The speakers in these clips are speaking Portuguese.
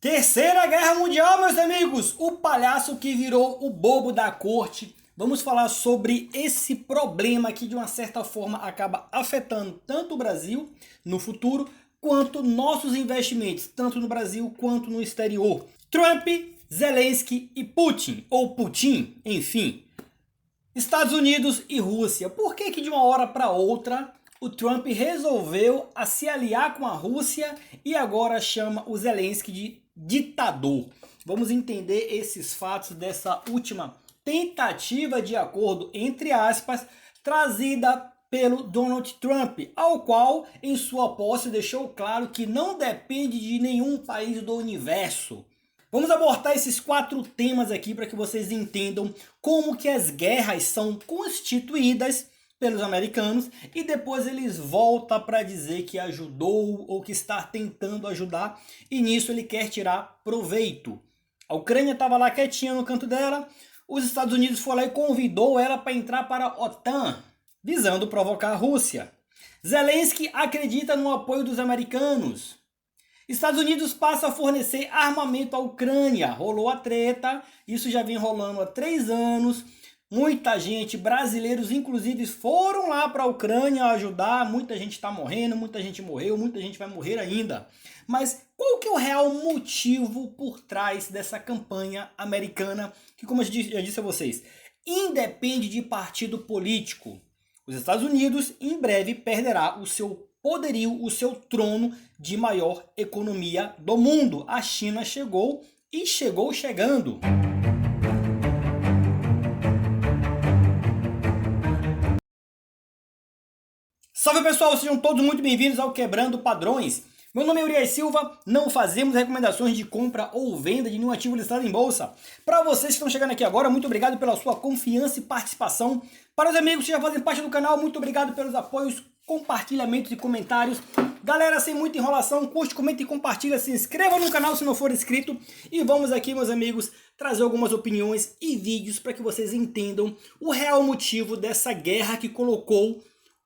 Terceira Guerra Mundial, meus amigos! O palhaço que virou o bobo da corte. Vamos falar sobre esse problema que de uma certa forma acaba afetando tanto o Brasil no futuro, quanto nossos investimentos, tanto no Brasil quanto no exterior. Trump, Zelensky e Putin, ou Putin, enfim. Estados Unidos e Rússia. Por que de uma hora para outra o Trump resolveu se aliar com a Rússia e agora chama o Zelensky de ditador? Vamos entender esses fatos dessa última tentativa de acordo, entre aspas, trazida pelo Donald Trump, ao qual em sua posse deixou claro que não depende de nenhum país do universo. Vamos abordar esses 4 temas aqui para que vocês entendam como que as guerras são constituídas pelos americanos e depois eles voltam para dizer que ajudou ou que está tentando ajudar e nisso ele quer tirar proveito. A Ucrânia estava lá quietinha no canto dela, os Estados Unidos foi lá e convidou ela para entrar para a OTAN, visando provocar a Rússia. Zelensky acredita no apoio dos americanos. Estados Unidos passa a fornecer armamento à Ucrânia. Rolou a treta, isso já vem rolando há 3 anos. Muita gente, brasileiros inclusive, foram lá para a Ucrânia ajudar. Muita gente está morrendo, muita gente morreu, muita gente vai morrer ainda. Mas qual que é o real motivo por trás dessa campanha americana? Que, como eu já disse a vocês, independe de partido político. Os Estados Unidos em breve perderá o seu poderio, o seu trono de maior economia do mundo. A China chegou e chegou chegando. Salve pessoal, sejam todos muito bem-vindos ao Quebrando Padrões. Meu nome é Urias Silva, não fazemos recomendações de compra ou venda de nenhum ativo listado em bolsa. Para vocês que estão chegando aqui agora, muito obrigado pela sua confiança e participação. Para os amigos que já fazem parte do canal, muito obrigado pelos apoios, compartilhamentos e comentários. Galera, sem muita enrolação, curte, comenta e compartilha, se inscreva no canal se não for inscrito. E vamos aqui, meus amigos, trazer algumas opiniões e vídeos para que vocês entendam o real motivo dessa guerra que colocou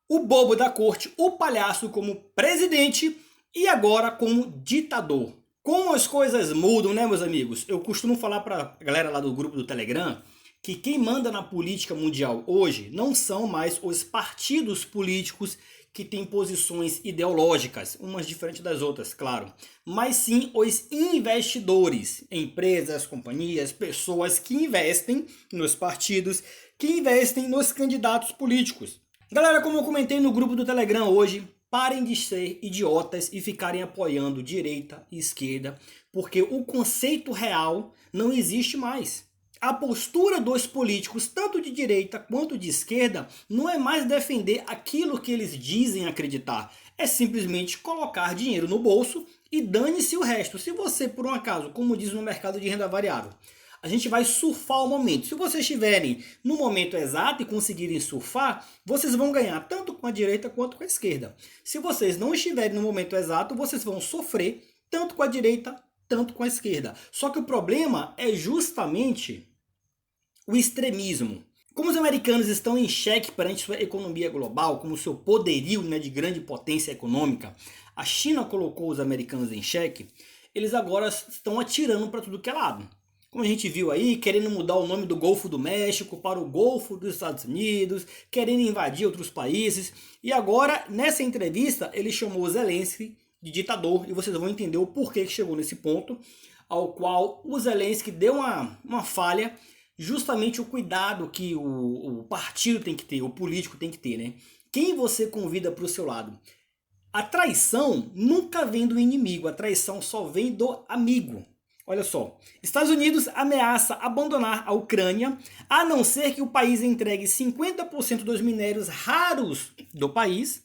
o bobo da corte, o palhaço, como presidente e agora como ditador. Como as coisas mudam, né, meus amigos? Eu costumo falar para a galera lá do grupo do Telegram que quem manda na política mundial hoje não são mais os partidos políticos que têm posições ideológicas, umas diferentes das outras, claro, mas sim os investidores, empresas, companhias, pessoas que investem nos partidos, que investem nos candidatos políticos. Galera, como eu comentei no grupo do Telegram hoje, parem de ser idiotas e ficarem apoiando direita e esquerda, porque o conceito real não existe mais. A postura dos políticos, tanto de direita quanto de esquerda, não é mais defender aquilo que eles dizem acreditar. É simplesmente colocar dinheiro no bolso e dane-se o resto. Se você, por um acaso, como diz no mercado de renda variável, a gente vai surfar o momento. Se vocês estiverem no momento exato e conseguirem surfar, vocês vão ganhar tanto com a direita quanto com a esquerda. Se vocês não estiverem no momento exato, vocês vão sofrer tanto com a direita, tanto com a esquerda. Só que o problema é justamente o extremismo. Como os americanos estão em xeque perante sua economia global, como seu poderio, de grande potência econômica, a China colocou os americanos em xeque, eles agora estão atirando para tudo que é lado. Como a gente viu aí, querendo mudar o nome do Golfo do México para o Golfo dos Estados Unidos, querendo invadir outros países. E agora, nessa entrevista, ele chamou o Zelensky de ditador, e vocês vão entender o porquê que chegou nesse ponto, ao qual o Zelensky deu uma falha, justamente o cuidado que o partido tem que ter, o político tem que ter, né? Quem você convida para o seu lado? A traição nunca vem do inimigo, a traição só vem do amigo. Olha só, Estados Unidos ameaça abandonar a Ucrânia, a não ser que o país entregue 50% dos minérios raros do país,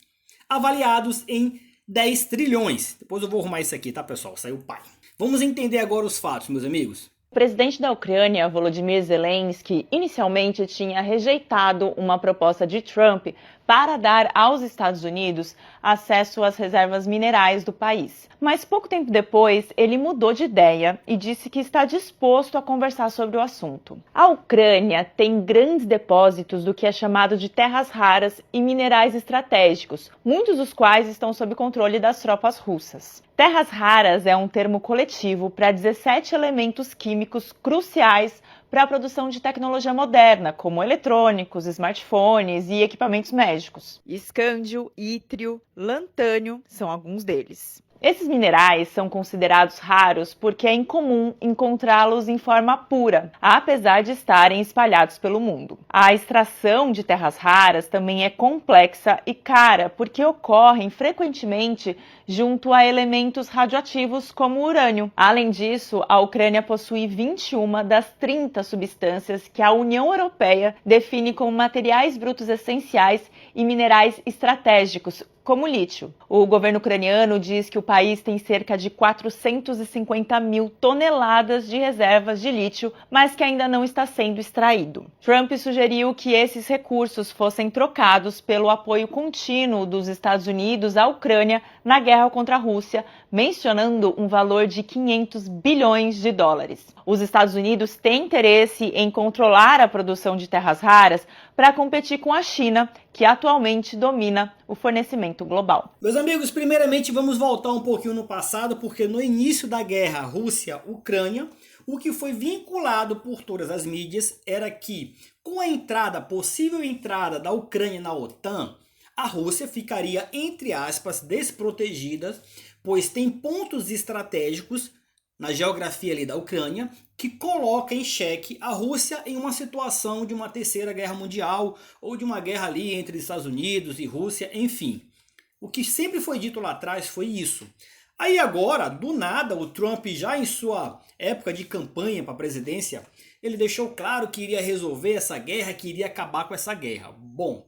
avaliados em 10 trilhões. Depois eu vou arrumar isso aqui, tá, pessoal? Saiu pai. Vamos entender agora os fatos, meus amigos. O presidente da Ucrânia, Volodymyr Zelensky, inicialmente tinha rejeitado uma proposta de Trump para dar aos Estados Unidos acesso às reservas minerais do país. Mas pouco tempo depois, ele mudou de ideia e disse que está disposto a conversar sobre o assunto. A Ucrânia tem grandes depósitos do que é chamado de terras raras e minerais estratégicos, muitos dos quais estão sob controle das tropas russas. Terras raras é um termo coletivo para 17 elementos químicos cruciais para a produção de tecnologia moderna, como eletrônicos, smartphones e equipamentos médicos. Escândio, ítrio, lantânio são alguns deles. Esses minerais são considerados raros porque é incomum encontrá-los em forma pura, apesar de estarem espalhados pelo mundo. A extração de terras raras também é complexa e cara porque ocorrem frequentemente junto a elementos radioativos como o urânio. Além disso, a Ucrânia possui 21 das 30 substâncias que a União Europeia define como materiais brutos essenciais e minerais estratégicos, como o lítio. O governo ucraniano diz que o país tem cerca de 450 mil toneladas de reservas de lítio, mas que ainda não está sendo extraído. Trump sugeriu que esses recursos fossem trocados pelo apoio contínuo dos Estados Unidos à Ucrânia na guerra contra a Rússia, mencionando um valor de 500 bilhões de dólares. Os Estados Unidos têm interesse em controlar a produção de terras raras para competir com a China, que atualmente domina o fornecimento global. Meus amigos, primeiramente vamos voltar um pouquinho no passado, porque no início da guerra Rússia-Ucrânia, o que foi vinculado por todas as mídias era que, com a possível entrada da Ucrânia na OTAN, a Rússia ficaria, entre aspas, desprotegida, pois tem pontos estratégicos na geografia ali da Ucrânia, que coloca em xeque a Rússia em uma situação de uma terceira guerra mundial ou de uma guerra ali entre Estados Unidos e Rússia, enfim. O que sempre foi dito lá atrás foi isso. Aí agora, do nada, o Trump, já em sua época de campanha para a presidência, ele deixou claro que iria resolver essa guerra, que iria acabar com essa guerra. Bom,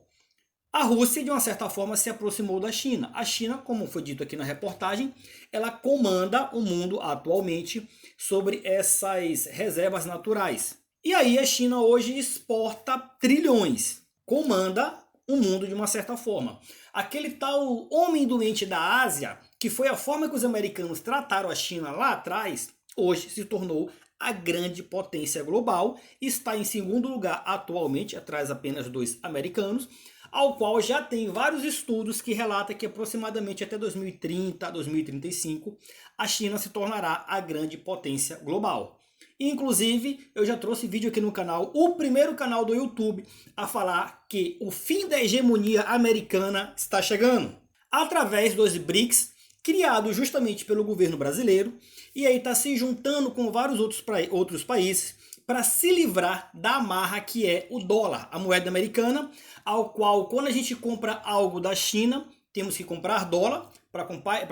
a Rússia, de uma certa forma, se aproximou da China. A China, como foi dito aqui na reportagem, ela comanda o mundo atualmente sobre essas reservas naturais. E aí a China hoje exporta trilhões, comanda o mundo de uma certa forma. Aquele tal homem doente da Ásia, que foi a forma que os americanos trataram a China lá atrás, hoje se tornou a grande potência global, está em segundo lugar atualmente, atrás apenas dos americanos, ao qual já tem vários estudos que relatam que aproximadamente até 2030, 2035, a China se tornará a grande potência global. Inclusive, eu já trouxe vídeo aqui no canal, o primeiro canal do YouTube, a falar que o fim da hegemonia americana está chegando, através dos BRICS, criado justamente pelo governo brasileiro, e aí está se juntando com vários outros países, para se livrar da amarra que é o dólar, a moeda americana, ao qual, quando a gente compra algo da China, temos que comprar dólar para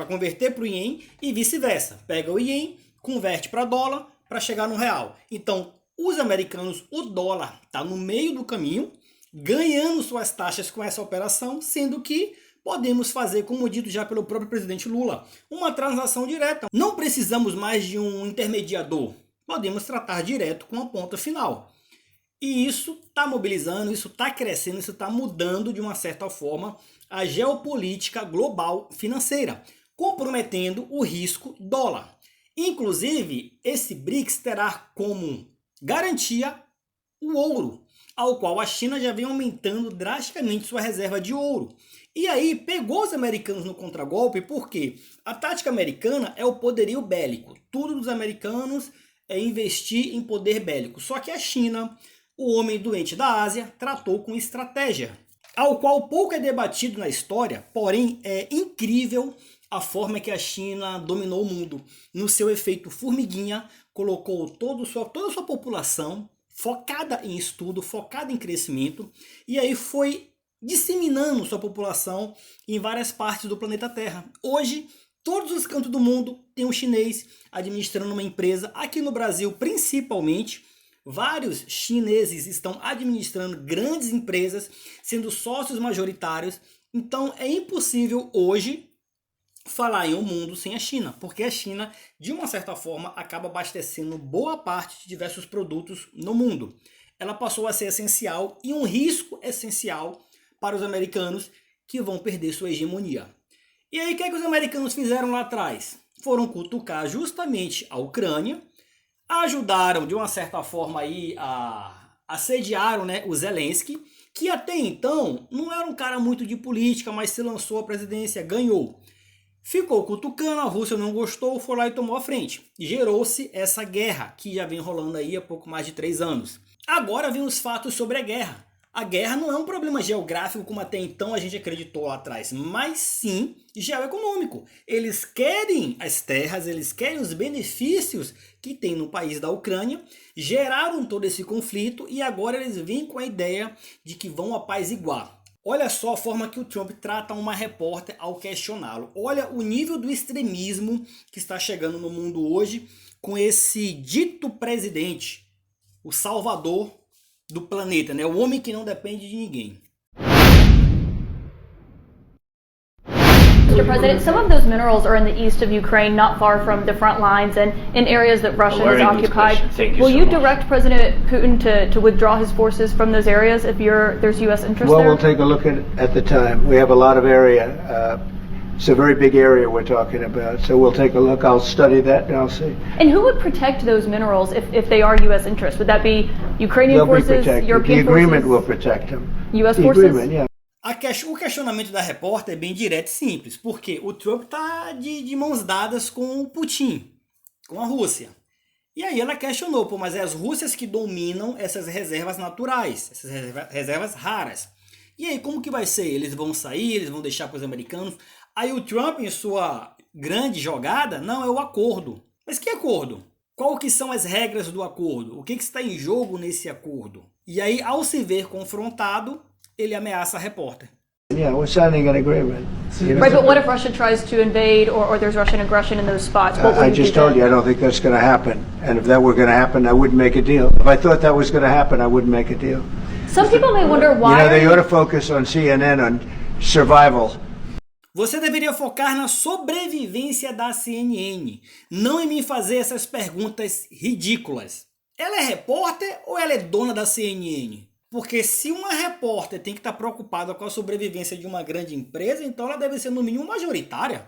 converter para o iene e vice-versa. Pega o iene, converte para dólar para chegar no real. Então, os americanos, o dólar está no meio do caminho, ganhando suas taxas com essa operação, sendo que podemos fazer, como dito já pelo próprio presidente Lula, uma transação direta. Não precisamos mais de um intermediador. Podemos tratar direto com a ponta final. E isso está mobilizando, isso está crescendo, isso está mudando de uma certa forma a geopolítica global financeira, comprometendo o risco dólar. Inclusive, esse BRICS terá como garantia o ouro, ao qual a China já vem aumentando drasticamente sua reserva de ouro. E aí pegou os americanos no contragolpe, porque a tática americana é o poderio bélico. Tudo dos americanos é investir em poder bélico. Só que a China, o homem doente da Ásia, tratou com estratégia, ao qual pouco é debatido na história, porém é incrível a forma que a China dominou o mundo. No seu efeito formiguinha, colocou toda a sua população focada em estudo, focada em crescimento, e aí foi disseminando sua população em várias partes do planeta Terra. Hoje, todos os cantos do mundo tem um chinês administrando uma empresa. Aqui no Brasil, principalmente, vários chineses estão administrando grandes empresas, sendo sócios majoritários. Então, é impossível hoje falar em um mundo sem a China, porque a China, de uma certa forma, acaba abastecendo boa parte de diversos produtos no mundo. Ela passou a ser essencial e um risco essencial para os americanos que vão perder sua hegemonia. E aí o que é que os americanos fizeram lá atrás? Foram cutucar justamente a Ucrânia, ajudaram de uma certa forma aí assediaram, né, o Zelensky, que até então não era um cara muito de política, mas se lançou à presidência, ganhou. Ficou cutucando, a Rússia não gostou, foi lá e tomou a frente. Gerou-se essa guerra, que já vem rolando aí há pouco mais de 3 anos. Agora vem os fatos sobre a guerra. A guerra não é um problema geográfico como até então a gente acreditou lá atrás, mas sim geoeconômico. Eles querem as terras, eles querem os benefícios que tem no país da Ucrânia, geraram todo esse conflito e agora eles vêm com a ideia de que vão apaziguar. Olha só a forma que o Trump trata uma repórter ao questioná-lo. Olha o nível do extremismo que está chegando no mundo hoje com esse dito presidente, o salvador do planeta, né? O homem que não depende de ninguém. Mr. President, some of those minerals are in the east of Ukraine, not far from the front lines and in areas that Russia has occupied. Will you direct President Putin to withdraw his forces from those areas if there's U.S. interest there? Well, we'll take a look at the time. We have a lot of area. It's a very big area we're talking about, so we'll take a look. I'll study that and I'll see. And who would protect those minerals if they are U.S. interests? Would that be Ukrainian They'll forces, be protected. European The agreement forces? will protect them. U.S. The forces? agreement, yeah. O questionamento da repórter é bem direto e simples, porque o Trump está de mãos dadas com o Putin, com a Rússia. E aí ela questionou, pô, mas é as Rússias que dominam essas reservas naturais, essas reservas raras. E aí como que vai ser? Eles vão sair, eles vão deixar para os americanos? Aí o Trump, em sua grande jogada, não, é o acordo. Mas que acordo? Qual que são as regras do acordo? O que está em jogo nesse acordo? E aí, ao se ver confrontado, ele ameaça a repórter. Yeah, we're signing an agreement. You know? Right, but what if Russia tries to invade or there's Russian aggression in those spots? What would I you just do told then? you I don't think that's going to happen. And if that were going to happen, I wouldn't make a deal. If I thought that was going to happen, I wouldn't make a deal. Some people may wonder You why. know, they ought to focus on CNN, on survival. Você deveria focar na sobrevivência da CNN, não em me fazer essas perguntas ridículas. Ela é repórter ou ela é dona da CNN? Porque se uma repórter tem que estar preocupada com a sobrevivência de uma grande empresa, então ela deve ser no mínimo majoritária.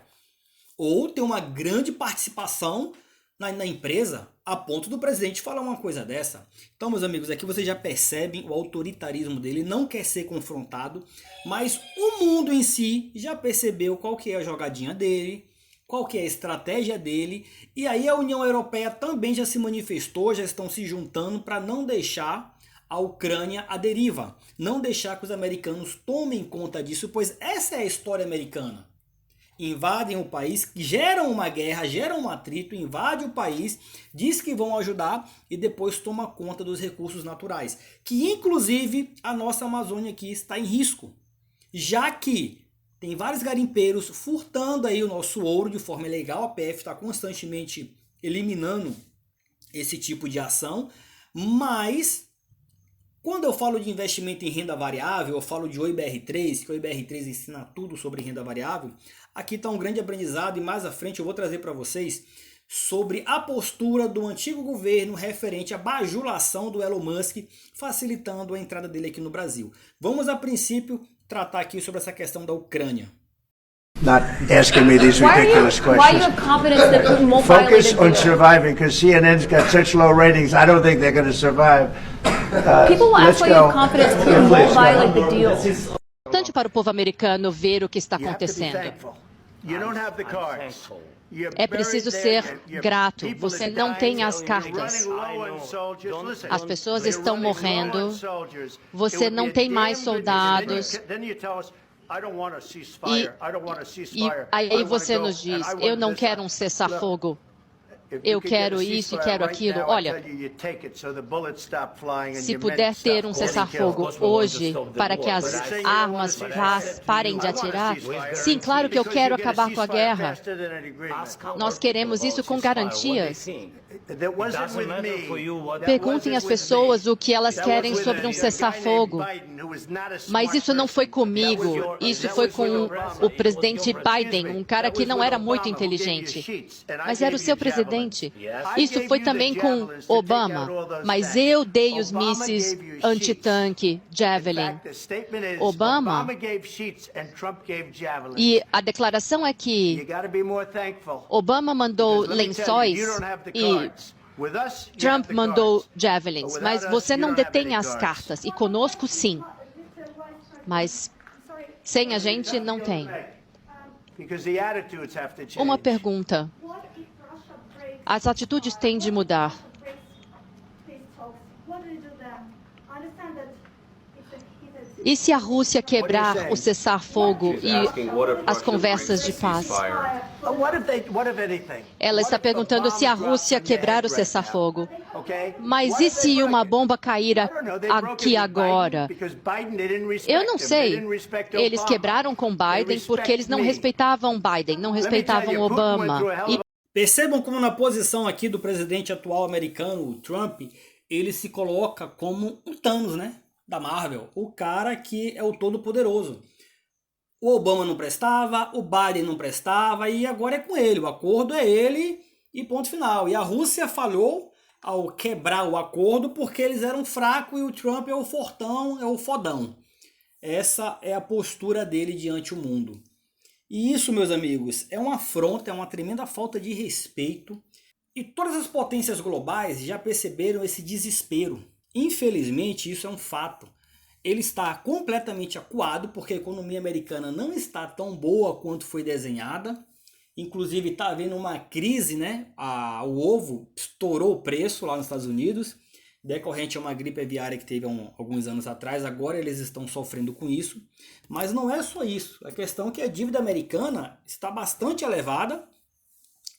Ou ter uma grande participação na empresa, a ponto do presidente falar uma coisa dessa. Então, meus amigos, aqui vocês já percebem o autoritarismo dele, não quer ser confrontado, mas o mundo em si já percebeu qual que é a jogadinha dele, qual que é a estratégia dele, e aí a União Europeia também já se manifestou, já estão se juntando para não deixar a Ucrânia à deriva, não deixar que os americanos tomem conta disso, pois essa é a história americana. Invadem o país, geram uma guerra, geram um atrito, invadem o país, diz que vão ajudar e depois toma conta dos recursos naturais, que inclusive a nossa Amazônia aqui está em risco, já que tem vários garimpeiros furtando aí o nosso ouro de forma ilegal, a PF está constantemente eliminando esse tipo de ação, mas quando eu falo de investimento em renda variável, eu falo de OIBR3, que o OIBR3 ensina tudo sobre renda variável. Aqui está um grande aprendizado e mais à frente eu vou trazer para vocês sobre a postura do antigo governo referente à bajulação do Elon Musk, facilitando a entrada dele aqui no Brasil. Vamos, a princípio, tratar aqui sobre essa questão da Ucrânia. Not asking me these ridiculous Why you questions. have confidence that Putin won't violate Focus the on deal? surviving, because CNN's got such low ratings. I don't think they're going to survive. People will ask why you have confidence Putin won't violate the deal. É importante para o povo americano ver o que está acontecendo. É preciso ser grato. Você não tem as cartas. As pessoas estão morrendo. Você não tem mais soldados. E aí você nos diz, eu não quero um cessar-fogo. Eu quero isso e quero aquilo. Olha, se puder ter um cessar-fogo hoje para que as armas parem de atirar, sim, claro que eu quero acabar com a guerra. Nós queremos isso com garantias. Perguntem às pessoas o que elas querem sobre um cessar-fogo. Mas isso não foi comigo, isso foi com o presidente Biden, um cara que não era muito inteligente. Mas era o seu presidente. presidente. Isso foi também com Obama, mas eu dei os mísseis antitanque Javelin. Obama. E a declaração é que Obama mandou lençóis e Trump mandou Javelins, mas você não detém as cartas, e conosco sim. Mas sem a gente não tem. Uma pergunta. As atitudes têm de mudar. E se a Rússia quebrar o cessar-fogo e as conversas de paz? Ela está perguntando se a Rússia quebrar o cessar-fogo. Mas e se uma bomba cair aqui agora? Eu não sei. Eles quebraram com Biden porque eles não respeitavam Biden, não respeitavam Obama. Percebam como na posição aqui do presidente atual americano, o Trump, ele se coloca como um Thanos, né? Da Marvel, o cara que é o todo-poderoso. O Obama não prestava, o Biden não prestava e agora é com ele. O acordo é ele e ponto final. E a Rússia falhou ao quebrar o acordo porque eles eram fracos e o Trump é o fortão, é o fodão. Essa é a postura dele diante o mundo. E isso, meus amigos, é uma afronta, é uma tremenda falta de respeito. E todas as potências globais já perceberam esse desespero. Infelizmente, isso é um fato. Ele está completamente acuado porque a economia americana não está tão boa quanto foi desenhada. Inclusive, está havendo uma crise, né? O ovo estourou o preço lá nos Estados Unidos, decorrente a uma gripe aviária que teve alguns anos atrás. Agora eles estão sofrendo com isso. Mas não é só isso. A questão é que a dívida americana está bastante elevada.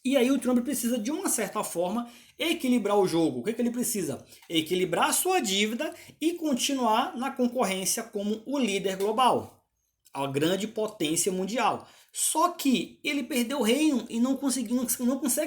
E aí o Trump precisa, de uma certa forma, equilibrar o jogo. O que ele precisa? Equilibrar a sua dívida e continuar na concorrência como o líder global, a grande potência mundial. Só que ele perdeu o reino e não consegue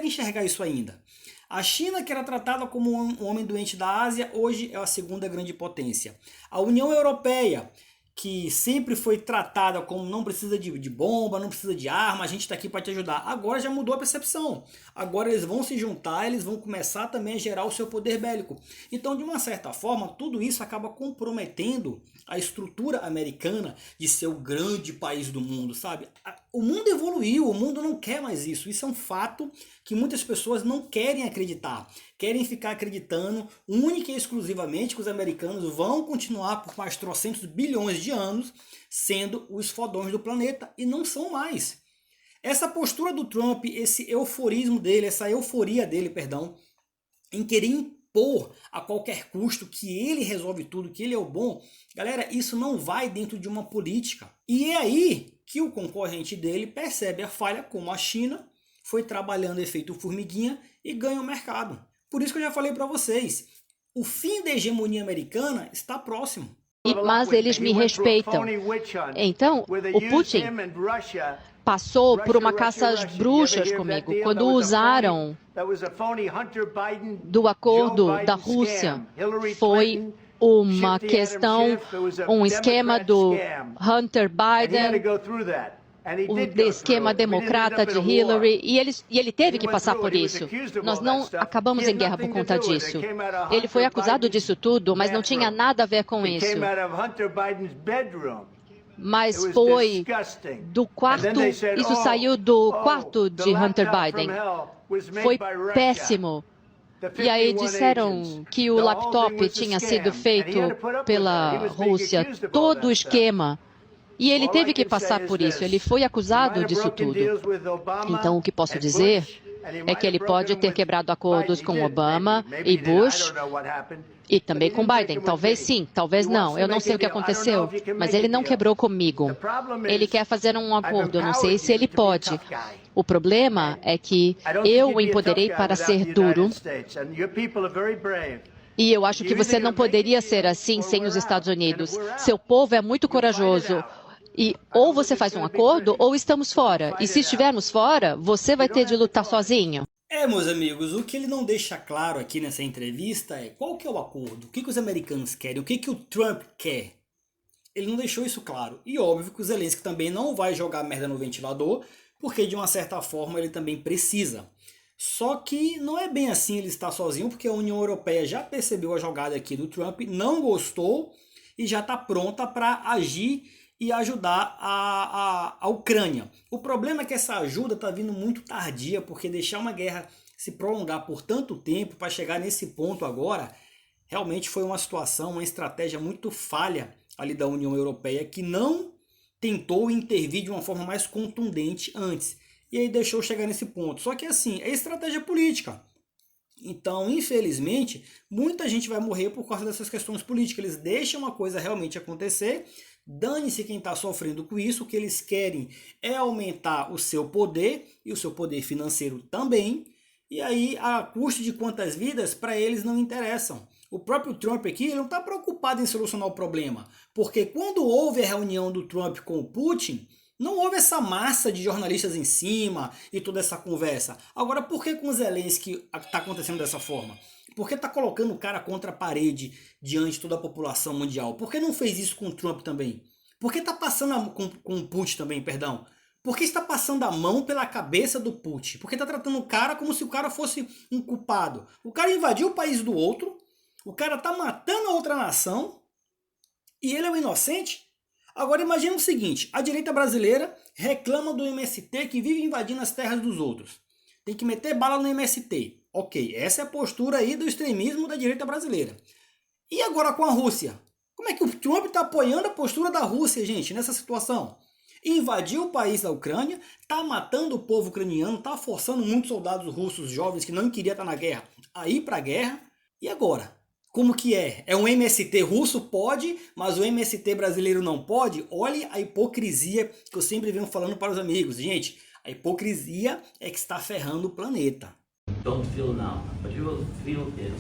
enxergar isso ainda. A China, que era tratada como um homem doente da Ásia, hoje é a segunda grande potência. A União Europeia, que sempre foi tratada como não precisa de bomba, não precisa de arma, a gente está aqui para te ajudar. Agora já mudou a percepção. Agora eles vão se juntar, eles vão começar também a gerar o seu poder bélico. Então, de uma certa forma, tudo isso acaba comprometendo a estrutura americana de ser o grande país do mundo, sabe? O mundo evoluiu, o mundo não quer mais isso. Isso é um fato que muitas pessoas não querem acreditar. Querem ficar acreditando única e exclusivamente que os americanos vão continuar por mais trocentos bilhões de anos sendo os fodões do planeta, e não são mais. Essa postura do Trump, esse euforismo dele, essa euforia dele, perdão, em querer impor a qualquer custo que ele resolve tudo, que ele é o bom, galera, isso não vai dentro de uma política. E é aí que o concorrente dele percebe a falha, como a China foi trabalhando efeito formiguinha e ganha o mercado. Por isso que eu já falei para vocês, o fim da hegemonia americana está próximo. Mas eles me respeitam. Então, o Putin passou por uma caça às bruxas comigo quando usaram do acordo da Rússia. Foi uma questão, um esquema do Hunter Biden, o esquema democrata de Hillary, e ele teve que passar por isso. Nós não acabamos em guerra por conta disso. Ele foi acusado disso tudo, mas não tinha nada a ver com isso. Mas foi do quarto, isso saiu do quarto de Hunter Biden. Foi péssimo. E aí disseram que o laptop tinha sido feito pela Rússia, todo o esquema. E ele teve que passar por isso, ele foi acusado disso tudo. Então, o que posso dizer é que ele pode ter quebrado acordos com Obama e Bush e também com Biden. Talvez sim, talvez não. Eu não sei o que aconteceu, mas ele não quebrou comigo. Ele quer fazer um acordo, eu não sei se ele pode. O problema é que eu o empoderei para ser duro. E eu acho que você não poderia ser assim sem os Estados Unidos. Seu povo é muito corajoso. E ou você faz um acordo ou estamos fora. E se estivermos fora, você vai ter de lutar sozinho. Meus amigos, o que ele não deixa claro aqui nessa entrevista é qual que é o acordo, o que os americanos querem, o que o Trump quer. Ele não deixou isso claro. E óbvio que o Zelensky também não vai jogar merda no ventilador, porque de uma certa forma ele também precisa. Só que não é bem assim ele estar sozinho, porque a União Europeia já percebeu a jogada aqui do Trump, não gostou e já está pronta para agir e ajudar a Ucrânia. O problema é que essa ajuda está vindo muito tardia, porque deixar uma guerra se prolongar por tanto tempo para chegar nesse ponto agora, realmente foi uma situação, uma estratégia muito falha ali da União Europeia, que não tentou intervir de uma forma mais contundente antes. E aí deixou chegar nesse ponto. Só que assim, é estratégia política. Então, infelizmente, muita gente vai morrer por causa dessas questões políticas. Eles deixam a coisa realmente acontecer. Dane-se quem está sofrendo com isso. O que eles querem é aumentar o seu poder e o seu poder financeiro também. E aí, a custo de quantas vidas, para eles não interessam. O próprio Trump aqui ele não está preocupado em solucionar o problema. Porque quando houve a reunião do Trump com o Putin, não houve essa massa de jornalistas em cima e toda essa conversa. Agora, por que com o Zelensky está acontecendo dessa forma? Por que está colocando o cara contra a parede diante de toda a população mundial? Por que não fez isso com o Trump também? Por que está passando com o Putin também, perdão? Por que está passando a mão pela cabeça do Putin? Por que está tratando o cara como se o cara fosse um culpado? O cara invadiu o país do outro, o cara está matando a outra nação e ele é o inocente? Agora imagina o seguinte, a direita brasileira reclama do MST que vive invadindo as terras dos outros. Tem que meter bala no MST. Ok, essa é a postura aí do extremismo da direita brasileira. E agora com a Rússia? Como é que o Trump está apoiando a postura da Rússia, gente, nessa situação? Invadiu o país da Ucrânia, está matando o povo ucraniano, está forçando muitos soldados russos jovens que não queriam estar na guerra a ir para a guerra. E agora? Como que é? É um MST russo? Pode, mas o MST brasileiro não pode? Olhe a hipocrisia que eu sempre venho falando para os amigos. Gente, a hipocrisia é que está ferrando o planeta. Don't feel now, but you will feel it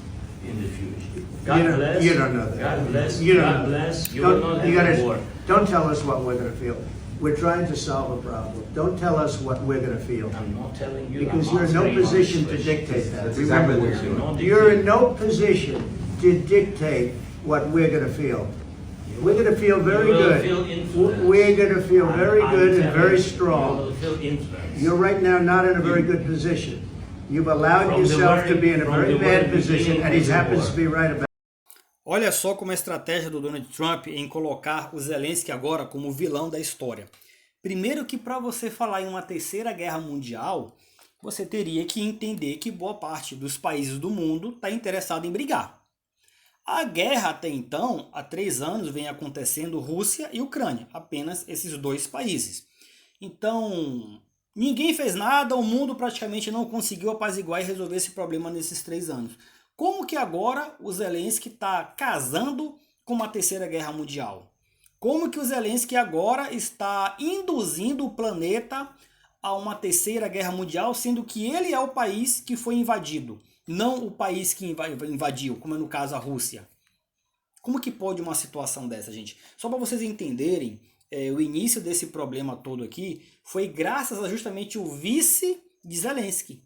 in the future. God bless. You don't know that. God bless. You don't God know that. bless. You will not have a war. Don't tell us what we're going to feel. We're trying to solve a problem. Don't tell us what we're going to feel. I'm not telling you. Because you're in no position to dictate that. That's exactly what you're doing. You're in no position to dictate what we're going to feel. We're going to feel very good. We're going to feel very good and very strong. You're right now not in a very good position. You've allowed yourself to be in a very bad position, and he happens to be right about it. Olha só como a estratégia do Donald Trump em colocar o Zelensky agora como vilão da história. Primeiro que para você falar em uma terceira guerra mundial, você teria que entender que boa parte dos países do mundo está interessado em brigar. A guerra até então, há 3 anos, vem acontecendo Rússia e Ucrânia, apenas esses 2 países. Então, ninguém fez nada, o mundo praticamente não conseguiu apaziguar e resolver esse problema nesses 3 anos. Como que agora o Zelensky está casando com uma terceira guerra mundial? Como que o Zelensky agora está induzindo o planeta a uma terceira guerra mundial, sendo que ele é o país que foi invadido, não o país que invadiu, como é no caso a Rússia? Como que pode uma situação dessa, gente? Só para vocês entenderem, o início desse problema todo aqui foi graças a justamente o vice de Zelensky,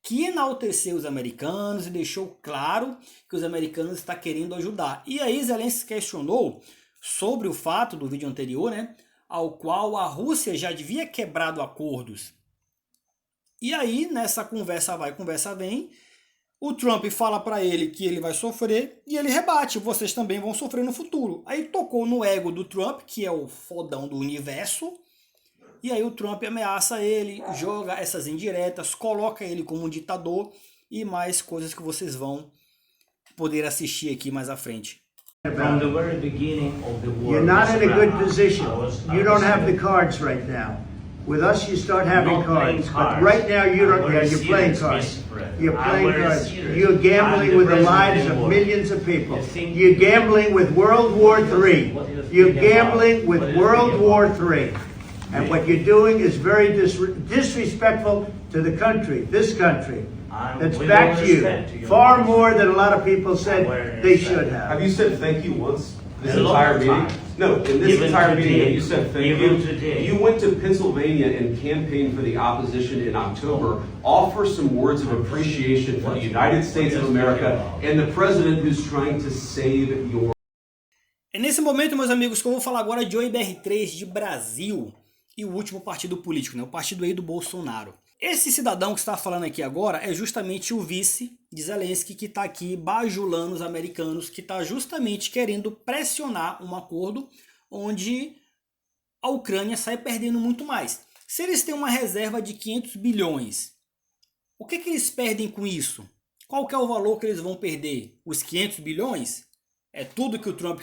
que enalteceu os americanos e deixou claro que os americanos estão querendo ajudar. E aí Zelensky questionou sobre o fato do vídeo anterior, né, ao qual a Rússia já havia quebrado acordos. E aí, nessa conversa vai, conversa vem, o Trump fala para ele que ele vai sofrer e ele rebate, vocês também vão sofrer no futuro. Aí tocou no ego do Trump, que é o fodão do universo, e aí o Trump ameaça ele, joga essas indiretas, coloca ele como um ditador e mais coisas que vocês vão poder assistir aqui mais à frente. From the very beginning of the war, You're not in a good position. You don't have the cards right now. With us, you start having cards. But right now, you don't. Yeah, you're playing cards. You're playing cards. You're gambling with the lives of millions of people. You're gambling with World War III. You're gambling with World War III. And what you're doing is very disrespectful to the country, this country. That's back to you. Far more than a lot of people said they should have. Have you said thank you once this entire meeting? No, in this entire meeting you said thank you. You went to Pennsylvania and campaigned for the opposition in October. Offer some words of appreciation for the United States of America and the president who's trying to save your... É nesse momento, meus amigos, que eu vou falar agora de OIBR3 de Brasil e o último partido político, né? O partido aí do Bolsonaro. Esse cidadão que está falando aqui agora é justamente o vice de Zelensky, que está aqui bajulando os americanos, que está justamente querendo pressionar um acordo onde a Ucrânia sai perdendo muito mais. Se eles têm uma reserva de 500 bilhões, o que eles perdem com isso? Qual que é o valor que eles vão perder? Os 500 bilhões? É tudo que o Trump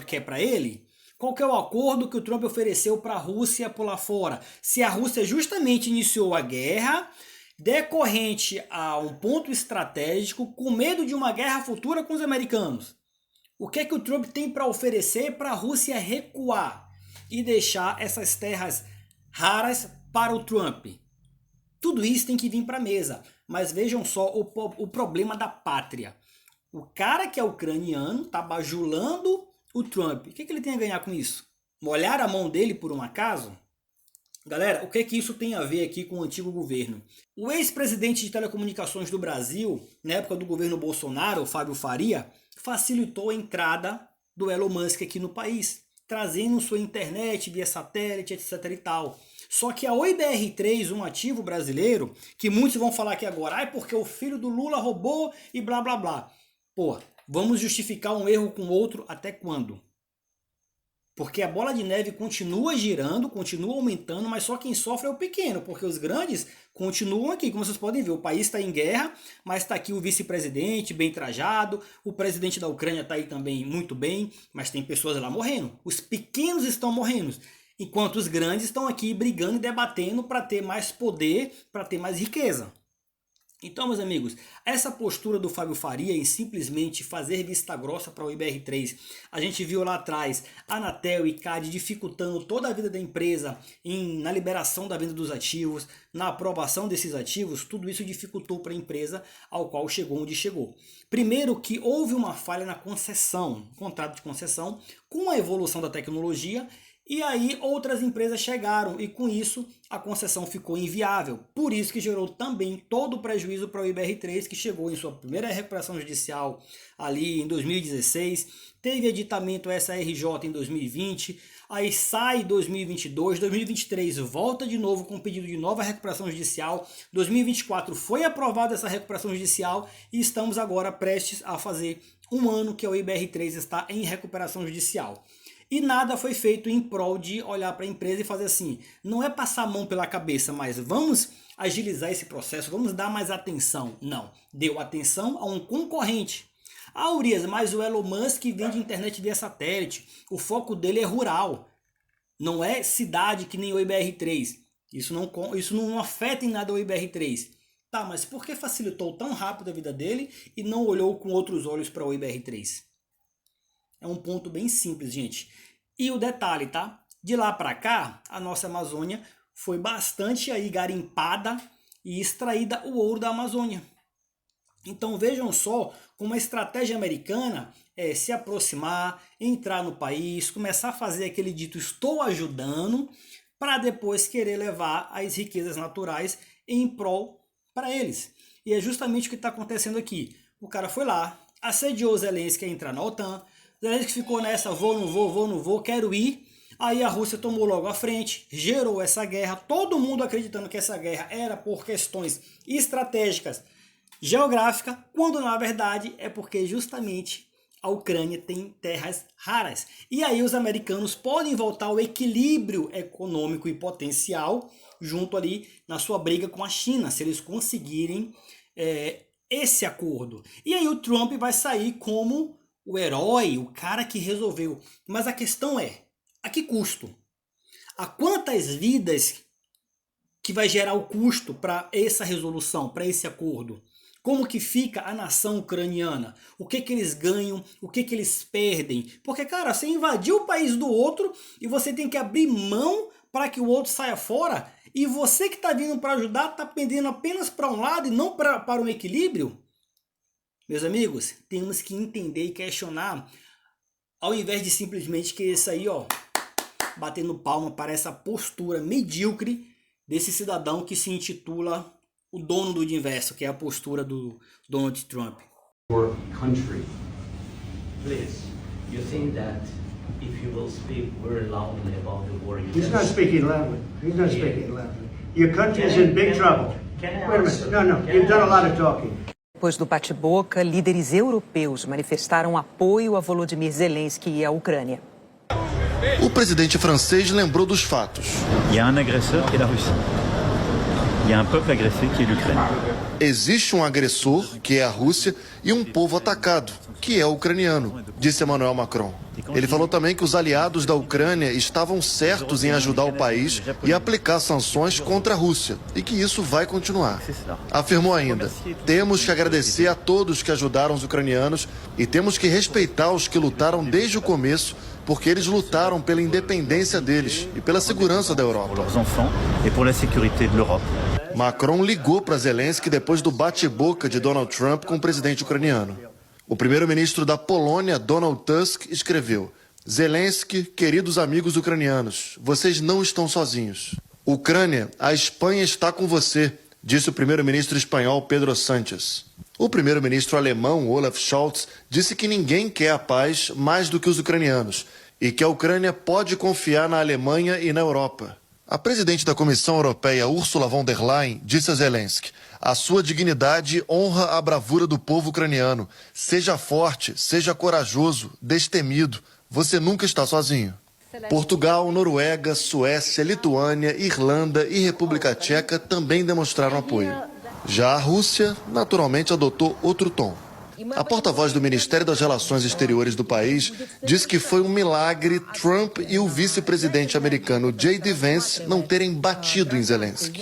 quer para ele? Qual que é o acordo que o Trump ofereceu para a Rússia pular fora? Se a Rússia justamente iniciou a guerra decorrente a um ponto estratégico com medo de uma guerra futura com os americanos. O que é que o Trump tem para oferecer para a Rússia recuar e deixar essas terras raras para o Trump? Tudo isso tem que vir para a mesa. Mas vejam só o problema da pátria. O cara que é ucraniano está bajulando o Trump. O que ele tem a ganhar com isso? Molhar a mão dele por um acaso? Galera, o que isso tem a ver aqui com o antigo governo? O ex-presidente de telecomunicações do Brasil, na época do governo Bolsonaro, o Fábio Faria, facilitou a entrada do Elon Musk aqui no país, trazendo sua internet via satélite, etc e tal. Só que a Oi BR3, um ativo brasileiro, que muitos vão falar aqui agora, porque o filho do Lula roubou e blá blá blá. Pô, vamos justificar um erro com outro até quando? Porque a bola de neve continua girando, continua aumentando, mas só quem sofre é o pequeno, porque os grandes continuam aqui. Como vocês podem ver, o país está em guerra, mas está aqui o vice-presidente bem trajado, o presidente da Ucrânia está aí também muito bem, mas tem pessoas lá morrendo. Os pequenos estão morrendo, enquanto os grandes estão aqui brigando e debatendo para ter mais poder, para ter mais riqueza. Então, meus amigos, essa postura do Fábio Faria em simplesmente fazer vista grossa para o IBR3, a gente viu lá atrás a Anatel e CAD dificultando toda a vida da empresa na liberação da venda dos ativos, na aprovação desses ativos, tudo isso dificultou para a empresa ao qual chegou onde chegou. Primeiro que houve uma falha na concessão, contrato de concessão, com a evolução da tecnologia. E aí outras empresas chegaram e com isso a concessão ficou inviável. Por isso que gerou também todo o prejuízo para o IBR3, que chegou em sua primeira recuperação judicial ali em 2016. Teve aditamento SRJ em 2020, aí sai 2022, 2023 volta de novo com pedido de nova recuperação judicial. 2024 foi aprovada essa recuperação judicial e estamos agora prestes a fazer um ano que o IBR3 está em recuperação judicial. E nada foi feito em prol de olhar para a empresa e fazer assim, não é passar a mão pela cabeça, mas vamos agilizar esse processo, vamos dar mais atenção. Não, deu atenção a um concorrente. Ah, Urias, mas o Elon Musk vende internet via satélite, o foco dele é rural, não é cidade que nem o IBR3. Isso não afeta em nada o IBR3. Tá, mas por que facilitou tão rápido a vida dele e não olhou com outros olhos para o IBR3? É um ponto bem simples, gente. E o detalhe, tá? De lá para cá, a nossa Amazônia foi bastante aí garimpada e extraída o ouro da Amazônia. Então vejam só como a estratégia americana é se aproximar, entrar no país, começar a fazer aquele dito estou ajudando, para depois querer levar as riquezas naturais em prol para eles. E é justamente o que está acontecendo aqui. O cara foi lá, assediou Zelensky a entrar na OTAN, Zelensky ficou nessa, vou, não vou, quero ir. Aí a Rússia tomou logo a frente, gerou essa guerra, todo mundo acreditando que essa guerra era por questões estratégicas, geográficas, quando na verdade é porque justamente a Ucrânia tem terras raras. E aí os americanos podem voltar ao equilíbrio econômico e potencial junto ali na sua briga com a China, se eles conseguirem esse acordo. E aí o Trump vai sair como o herói, o cara que resolveu. Mas a questão é, a que custo? A quantas vidas que vai gerar o custo para essa resolução, para esse acordo? Como que fica a nação ucraniana? O que eles ganham? O que eles perdem? Porque, cara, você invadiu o país do outro e você tem que abrir mão para que o outro saia fora. E você que está vindo para ajudar está pendendo apenas para um lado e não para um equilíbrio? Meus amigos, temos que entender e questionar, ao invés de simplesmente querer sair, batendo palma para essa postura medíocre desse cidadão que se intitula o dono do universo, que é a postura do Donald Trump. Your country, please, you think that if you will speak very loudly about the war, he's not speaking loudly. He's not speaking loudly. Your country is in big trouble. Wait a minute. No, you've done a lot of talking. Depois do bate-boca, líderes europeus manifestaram apoio a Volodymyr Zelensky e à Ucrânia. O presidente francês lembrou dos fatos. Il y a un agresseur qui est la Russie. Il y a un peuple agressé qui est l'Ukraine. Existe um agressor, que é a Rússia, e um povo atacado, que é o ucraniano, disse Emmanuel Macron. Ele falou também que os aliados da Ucrânia estavam certos em ajudar o país e aplicar sanções contra a Rússia, e que isso vai continuar. Afirmou ainda: temos que agradecer a todos que ajudaram os ucranianos e temos que respeitar os que lutaram desde o começo, porque eles lutaram pela independência deles e pela segurança da Europa. Macron ligou para Zelensky depois do bate-boca de Donald Trump com o presidente ucraniano. O primeiro-ministro da Polônia, Donald Tusk, escreveu: Zelensky, queridos amigos ucranianos, vocês não estão sozinhos. Ucrânia, a Espanha está com você, disse o primeiro-ministro espanhol Pedro Sánchez. O primeiro-ministro alemão, Olaf Scholz, disse que ninguém quer a paz mais do que os ucranianos e que a Ucrânia pode confiar na Alemanha e na Europa. A presidente da Comissão Europeia, Ursula von der Leyen, disse a Zelensky: a sua dignidade honra a bravura do povo ucraniano. Seja forte, seja corajoso, destemido. Você nunca está sozinho. Portugal, Noruega, Suécia, Lituânia, Irlanda e República Tcheca também demonstraram apoio. Já a Rússia, naturalmente, adotou outro tom. A porta-voz do Ministério das Relações Exteriores do país disse que foi um milagre Trump e o vice-presidente americano J.D. Vance não terem batido em Zelensky.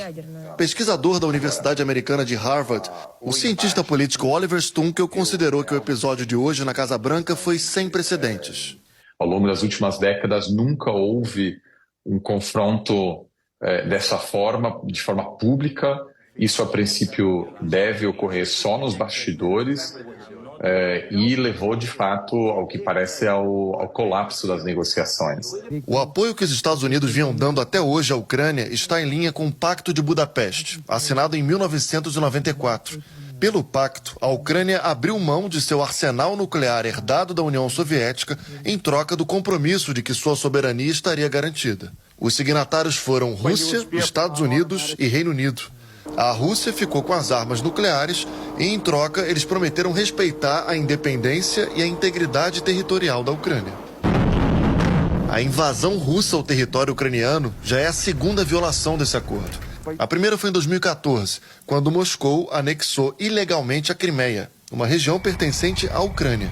Pesquisador da Universidade Americana de Harvard, o cientista político Oliver Stunkel considerou que o episódio de hoje na Casa Branca foi sem precedentes. Ao longo das últimas décadas, nunca houve um confronto dessa forma, de forma pública. Isso, a princípio, deve ocorrer só nos bastidores e levou, de fato, ao que parece ao colapso das negociações. O apoio que os Estados Unidos vinham dando até hoje à Ucrânia está em linha com o Pacto de Budapeste, assinado em 1994. Pelo pacto, a Ucrânia abriu mão de seu arsenal nuclear herdado da União Soviética em troca do compromisso de que sua soberania estaria garantida. Os signatários foram Rússia, Estados Unidos e Reino Unido. A Rússia ficou com as armas nucleares e, em troca, eles prometeram respeitar a independência e a integridade territorial da Ucrânia. A invasão russa ao território ucraniano já é a segunda violação desse acordo. A primeira foi em 2014, quando Moscou anexou ilegalmente a Crimeia, uma região pertencente à Ucrânia.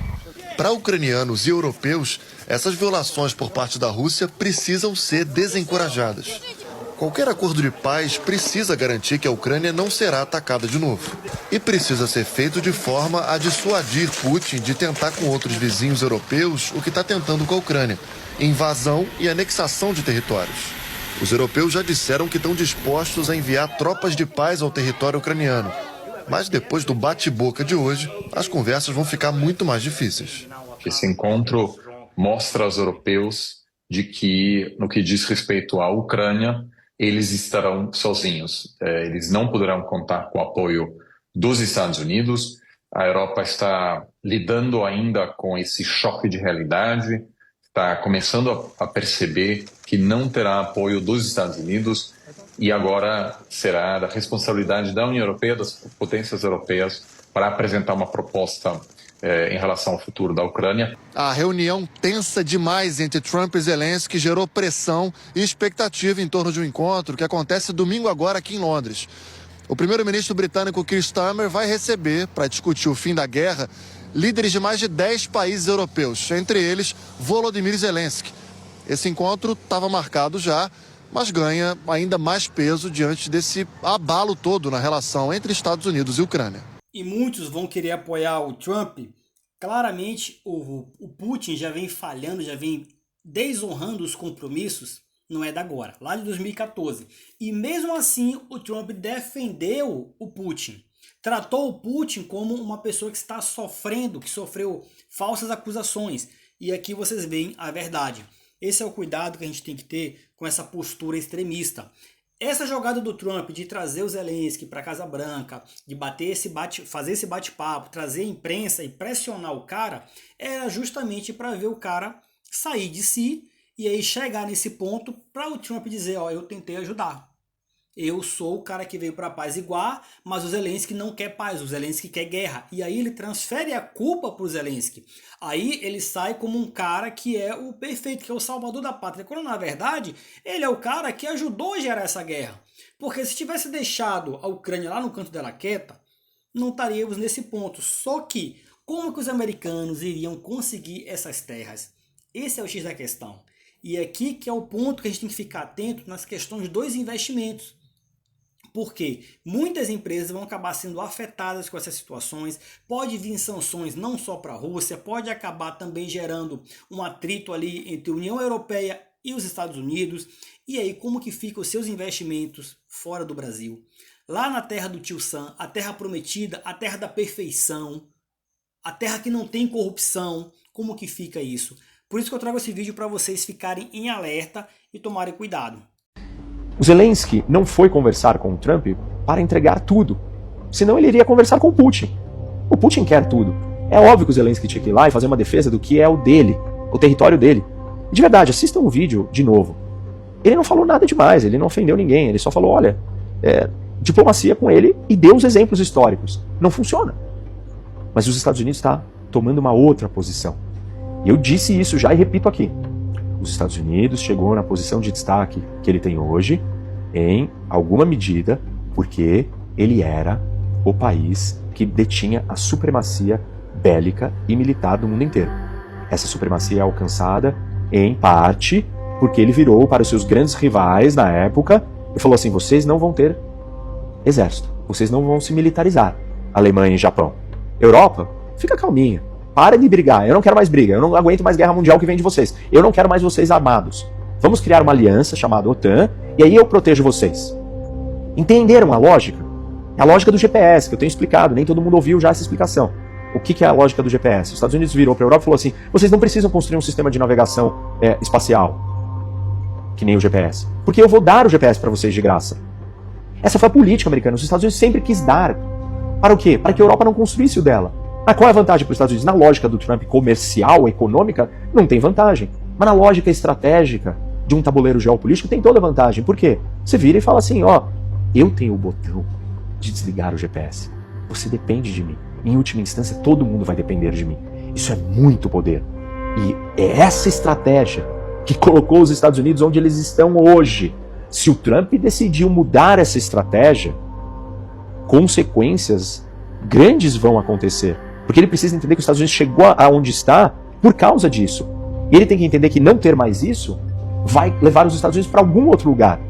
Para ucranianos e europeus, essas violações por parte da Rússia precisam ser desencorajadas. Qualquer acordo de paz precisa garantir que a Ucrânia não será atacada de novo. E precisa ser feito de forma a dissuadir Putin de tentar com outros vizinhos europeus o que está tentando com a Ucrânia: invasão e anexação de territórios. Os europeus já disseram que estão dispostos a enviar tropas de paz ao território ucraniano. Mas depois do bate-boca de hoje, as conversas vão ficar muito mais difíceis. Esse encontro mostra aos europeus de que, no que diz respeito à Ucrânia, eles estarão sozinhos. Eles não poderão contar com o apoio dos Estados Unidos. A Europa está lidando ainda com esse choque de realidade, está começando a perceber que não terá apoio dos Estados Unidos e agora será da responsabilidade da União Europeia, das potências europeias, para apresentar uma proposta em relação ao futuro da Ucrânia. A reunião tensa demais entre Trump e Zelensky gerou pressão e expectativa em torno de um encontro que acontece domingo agora aqui em Londres. O primeiro-ministro britânico Keir Starmer vai receber, para discutir o fim da guerra, líderes de mais de 10 países europeus, entre eles Volodymyr Zelensky. Esse encontro estava marcado já, mas ganha ainda mais peso diante desse abalo todo na relação entre Estados Unidos e Ucrânia. E muitos vão querer apoiar o Trump. Claramente, o Putin já vem falhando, já vem desonrando os compromissos, não é da agora, lá de 2014. E mesmo assim, o Trump defendeu o Putin. Tratou o Putin como uma pessoa que está sofrendo, que sofreu falsas acusações. E aqui vocês veem a verdade. Esse é o cuidado que a gente tem que ter com essa postura extremista. Essa jogada do Trump de trazer o Zelensky para a Casa Branca, de fazer esse bate-papo, trazer a imprensa e pressionar o cara, era justamente para ver o cara sair de si e aí chegar nesse ponto para o Trump dizer, ó, eu tentei ajudar. Eu sou o cara que veio para apaziguar, mas o Zelensky não quer paz, o Zelensky quer guerra. E aí ele transfere a culpa para o Zelensky. Aí ele sai como um cara que é o perfeito, que é o salvador da pátria. Quando na verdade ele é o cara que ajudou a gerar essa guerra. Porque se tivesse deixado a Ucrânia lá no canto dela quieta, não estaríamos nesse ponto. Só que como que os americanos iriam conseguir essas terras? Esse é o X da questão. E é aqui que é o ponto que a gente tem que ficar atento nas questões dos investimentos. Porque muitas empresas vão acabar sendo afetadas com essas situações, pode vir sanções não só para a Rússia, pode acabar também gerando um atrito ali entre a União Europeia e os Estados Unidos. E aí como que ficam os seus investimentos fora do Brasil? Lá na terra do tio Sam, a terra prometida, a terra da perfeição, a terra que não tem corrupção, como que fica isso? Por isso que eu trago esse vídeo para vocês ficarem em alerta e tomarem cuidado. O Zelensky não foi conversar com o Trump para entregar tudo. Senão ele iria conversar com o Putin. O Putin quer tudo. É óbvio que o Zelensky tinha que ir lá e fazer uma defesa do que é o dele, o território dele. E de verdade, assistam o vídeo de novo. Ele não falou nada demais, ele não ofendeu ninguém, ele só falou, olha, diplomacia com ele e deu os exemplos históricos. Não funciona. Mas os Estados Unidos estão tomando uma outra posição. E eu disse isso já e repito aqui. Os Estados Unidos chegou na posição de destaque que ele tem hoje, em alguma medida, porque ele era o país que detinha a supremacia bélica e militar do mundo inteiro. Essa supremacia é alcançada, em parte, porque ele virou para os seus grandes rivais na época e falou assim, vocês não vão ter exército, vocês não vão se militarizar. Alemanha e Japão. Europa, fica calminha. Para de brigar, eu não quero mais briga, eu não aguento mais guerra mundial que vem de vocês. Eu não quero mais vocês armados. Vamos criar uma aliança chamada OTAN e aí eu protejo vocês. Entenderam a lógica? É a lógica do GPS, que eu tenho explicado, nem todo mundo ouviu já essa explicação. O que é a lógica do GPS? Os Estados Unidos virou para a Europa e falou assim, vocês não precisam construir um sistema de navegação espacial, que nem o GPS, porque eu vou dar o GPS para vocês de graça. Essa foi a política americana, os Estados Unidos sempre quis dar. Para o quê? Para que a Europa não construísse o dela. Mas qual é a vantagem para os Estados Unidos? Na lógica do Trump comercial, econômica, não tem vantagem. Mas na lógica estratégica de um tabuleiro geopolítico tem toda a vantagem. Por quê? Você vira e fala assim, ó, eu tenho o botão de desligar o GPS. Você depende de mim. Em última instância, todo mundo vai depender de mim. Isso é muito poder. E é essa estratégia que colocou os Estados Unidos onde eles estão hoje. Se o Trump decidiu mudar essa estratégia, consequências grandes vão acontecer. Porque ele precisa entender que os Estados Unidos chegou aonde está por causa disso. E ele tem que entender que não ter mais isso vai levar os Estados Unidos para algum outro lugar.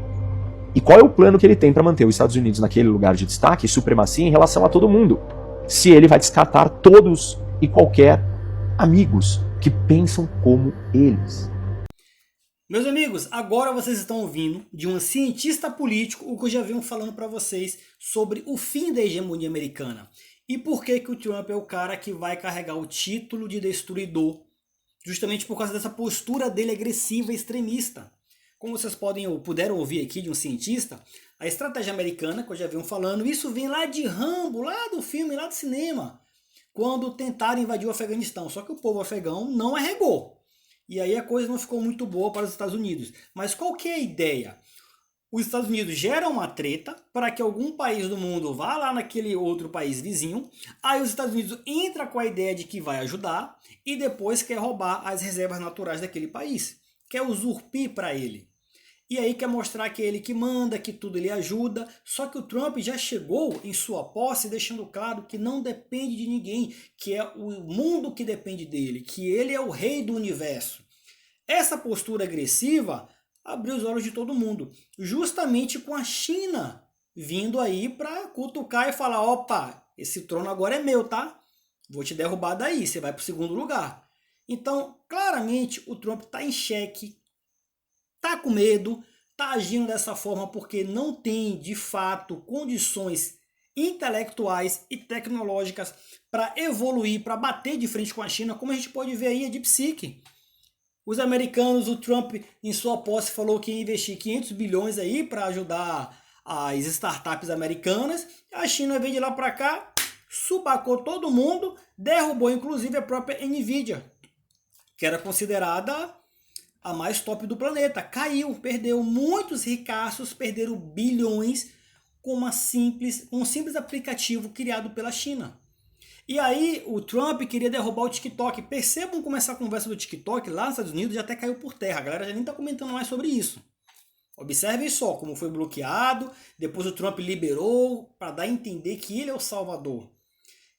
E qual é o plano que ele tem para manter os Estados Unidos naquele lugar de destaque e supremacia em relação a todo mundo? Se ele vai descartar todos e qualquer amigos que pensam como eles. Meus amigos, agora vocês estão ouvindo de um cientista político o que eu já venho falando para vocês sobre o fim da hegemonia americana. E por que que o Trump é o cara que vai carregar o título de destruidor? Justamente por causa dessa postura dele agressiva e extremista. Como vocês puderam ouvir aqui de um cientista, a estratégia americana, que eu já venho falando, isso vem lá de Rambo, lá do filme, lá do cinema, quando tentaram invadir o Afeganistão. Só que o povo afegão não arregou. E aí a coisa não ficou muito boa para os Estados Unidos. Mas qual que é a ideia? Os Estados Unidos geram uma treta para que algum país do mundo vá lá naquele outro país vizinho. Aí os Estados Unidos entram com a ideia de que vai ajudar e depois quer roubar as reservas naturais daquele país. Quer usurpar para ele. E aí quer mostrar que é ele que manda, que tudo ele ajuda. Só que o Trump já chegou em sua posse deixando claro que não depende de ninguém, que é o mundo que depende dele, que ele é o rei do universo. Essa postura agressiva abriu os olhos de todo mundo, justamente com a China vindo aí para cutucar e falar, opa, esse trono agora é meu, tá? Vou te derrubar daí, você vai para o segundo lugar. Então, claramente, o Trump está em xeque, está com medo, está agindo dessa forma porque não tem, de fato, condições intelectuais e tecnológicas para evoluir, para bater de frente com a China, como a gente pode ver aí a DeepSeek. Os americanos, o Trump, em sua posse, falou que ia investir 500 bilhões aí para ajudar as startups americanas. A China veio de lá para cá, subacou todo mundo, derrubou inclusive a própria Nvidia, que era considerada a mais top do planeta. Caiu, perdeu. Muitos ricaços perderam bilhões com um simples aplicativo criado pela China. E aí o Trump queria derrubar o TikTok. Percebam como essa conversa do TikTok lá nos Estados Unidos já até caiu por terra. A galera já nem está comentando mais sobre isso. Observem só como foi bloqueado. Depois o Trump liberou para dar a entender que ele é o salvador.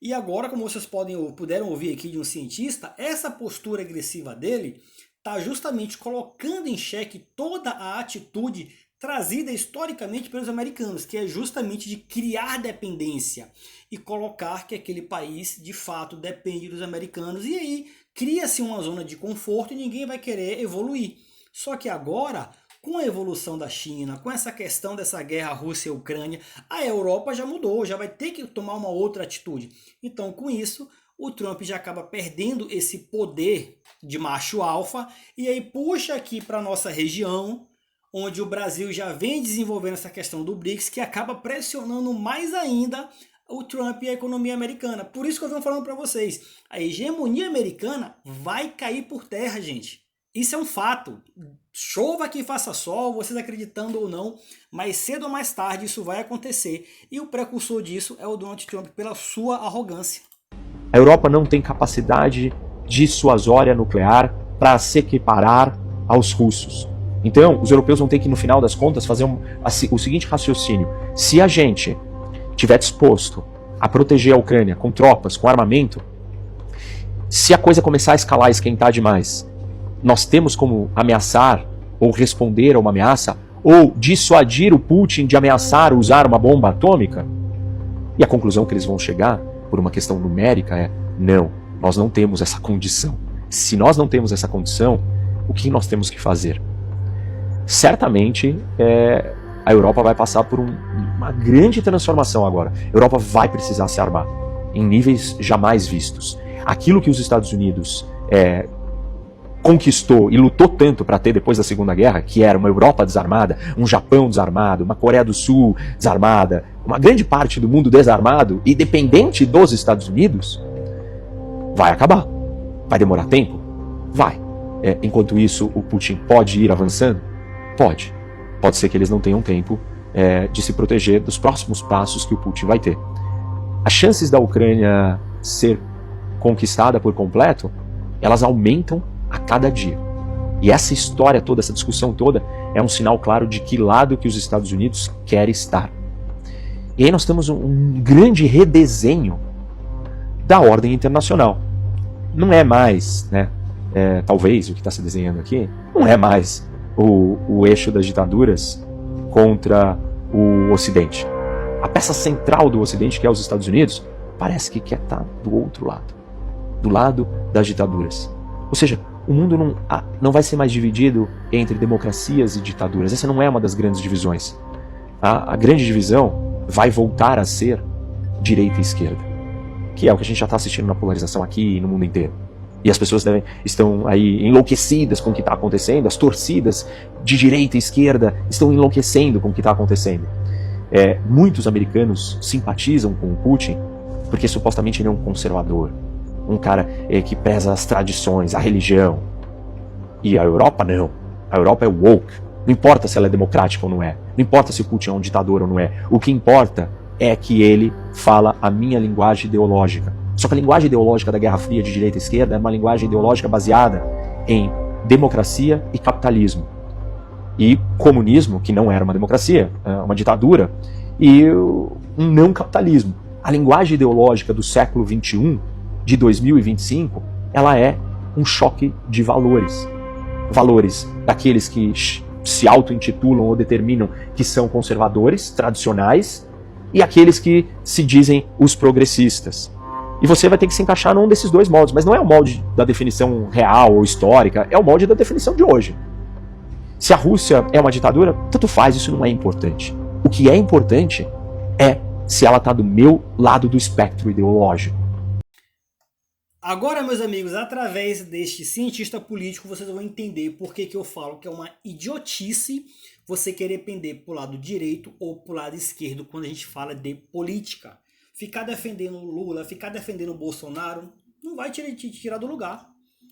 E agora, como vocês puderam ouvir aqui de um cientista, essa postura agressiva dele está justamente colocando em xeque toda a atitude trazida historicamente pelos americanos, que é justamente de criar dependência e colocar que aquele país de fato depende dos americanos, e aí cria-se uma zona de conforto e ninguém vai querer evoluir. Só que agora, com a evolução da China, com essa questão dessa guerra Rússia e Ucrânia, a Europa já mudou, já vai ter que tomar uma outra atitude. Então, com isso, o Trump já acaba perdendo esse poder de macho alfa e aí puxa aqui para a nossa região, onde o Brasil já vem desenvolvendo essa questão do BRICS, que acaba pressionando mais ainda o Trump e a economia americana. Por isso que eu venho falando para vocês, a hegemonia americana vai cair por terra, gente. Isso é um fato. Chova que faça sol, vocês acreditando ou não, mas cedo ou mais tarde isso vai acontecer. E o precursor disso é o Donald Trump pela sua arrogância. A Europa não tem capacidade dissuasória nuclear para se equiparar aos russos. Então, os europeus vão ter que, no final das contas, fazer o seguinte raciocínio. Se a gente estiver disposto a proteger a Ucrânia com tropas, com armamento, se a coisa começar a escalar, esquentar demais, nós temos como ameaçar ou responder a uma ameaça ou dissuadir o Putin de ameaçar usar uma bomba atômica? E a conclusão que eles vão chegar, por uma questão numérica, é não, nós não temos essa condição. Se nós não temos essa condição, o que nós temos que fazer? Certamente a Europa vai passar por uma grande transformação agora. A Europa vai precisar se armar em níveis jamais vistos. Aquilo que os Estados Unidos conquistou e lutou tanto para ter depois da Segunda Guerra, que era uma Europa desarmada, um Japão desarmado, uma Coreia do Sul desarmada, uma grande parte do mundo desarmado e dependente dos Estados Unidos, vai acabar. Vai demorar tempo? Vai. Enquanto isso, o Putin pode ir avançando? Pode. Pode ser que eles não tenham tempo de se proteger dos próximos passos que o Putin vai ter. As chances da Ucrânia ser conquistada por completo, elas aumentam a cada dia. E essa história toda, essa discussão toda, é um sinal claro de que lado que os Estados Unidos querem estar. E aí nós temos um grande redesenho da ordem internacional. Não é mais, talvez o que está se desenhando aqui, não é mais o eixo das ditaduras contra o Ocidente. A peça central do Ocidente, que é os Estados Unidos, parece que quer estar do outro lado, do lado das ditaduras. Ou seja, o mundo não vai ser mais dividido entre democracias e ditaduras. Essa não é uma das grandes divisões. A grande divisão vai voltar a ser direita e esquerda, que é o que a gente já está assistindo na polarização aqui e no mundo inteiro. E as pessoas estão aí enlouquecidas com o que está acontecendo, as torcidas de direita e esquerda estão enlouquecendo com o que está acontecendo. Muitos americanos simpatizam com o Putin porque supostamente ele é um conservador, um cara que preza as tradições, a religião. E a Europa não. A Europa é woke. Não importa se ela é democrática ou não é. Não importa se o Putin é um ditador ou não é. O que importa é que ele fala a minha linguagem ideológica. Só que a linguagem ideológica da Guerra Fria de direita e esquerda é uma linguagem ideológica baseada em democracia e capitalismo. E comunismo, que não era uma democracia, uma ditadura, e um não capitalismo. A linguagem ideológica do século XXI, de 2025, ela é um choque de valores. Valores daqueles que se auto-intitulam ou determinam que são conservadores, tradicionais, e aqueles que se dizem os progressistas. E você vai ter que se encaixar num desses dois moldes, mas não é o molde da definição real ou histórica, é o molde da definição de hoje. Se a Rússia é uma ditadura, tanto faz, isso não é importante. O que é importante é se ela está do meu lado do espectro ideológico. Agora, meus amigos, através deste cientista político, vocês vão entender por que eu falo que é uma idiotice você querer pender para o lado direito ou para o lado esquerdo quando a gente fala de política. Ficar defendendo o Lula, ficar defendendo o Bolsonaro, não vai te tirar do lugar.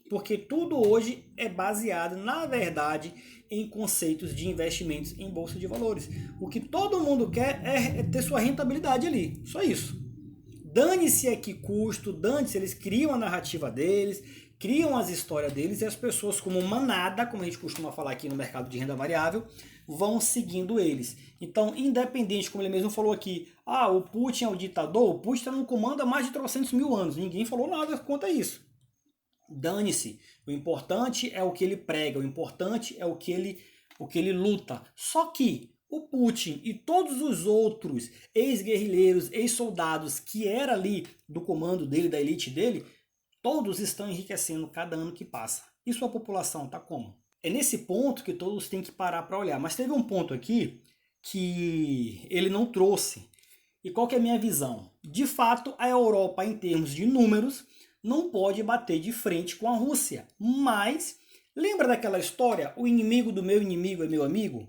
Porque tudo hoje é baseado, na verdade, em conceitos de investimentos em bolsa de valores. O que todo mundo quer é ter sua rentabilidade ali, só isso. Dane-se a que custo, dane-se, eles criam a narrativa deles, criam as histórias deles e as pessoas como manada, como a gente costuma falar aqui no mercado de renda variável, vão seguindo eles. Então, independente, como ele mesmo falou aqui, o Putin é o ditador, o Putin está no comando há mais de 300 mil anos, ninguém falou nada quanto a isso. Dane-se, o importante é o que ele prega, o importante é o que ele luta. Só que o Putin e todos os outros ex-guerrilheiros, ex-soldados que era ali do comando dele, da elite dele, todos estão enriquecendo cada ano que passa. E sua população está como? É nesse ponto que todos têm que parar para olhar. Mas teve um ponto aqui que ele não trouxe. E qual que é a minha visão? De fato, a Europa, em termos de números, não pode bater de frente com a Rússia. Mas, lembra daquela história? O inimigo do meu inimigo é meu amigo?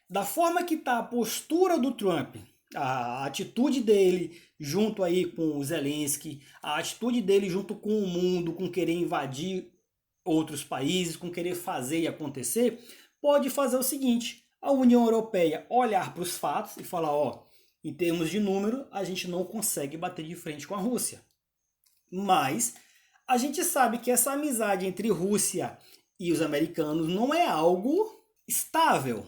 Da forma que está a postura do Trump, a atitude dele junto aí com o Zelensky, a atitude dele junto com o mundo, com querer invadir outros países, com querer fazer e acontecer, pode fazer o seguinte: a União Europeia olhar para os fatos e falar, em termos de número, a gente não consegue bater de frente com a Rússia. Mas a gente sabe que essa amizade entre Rússia e os americanos não é algo estável.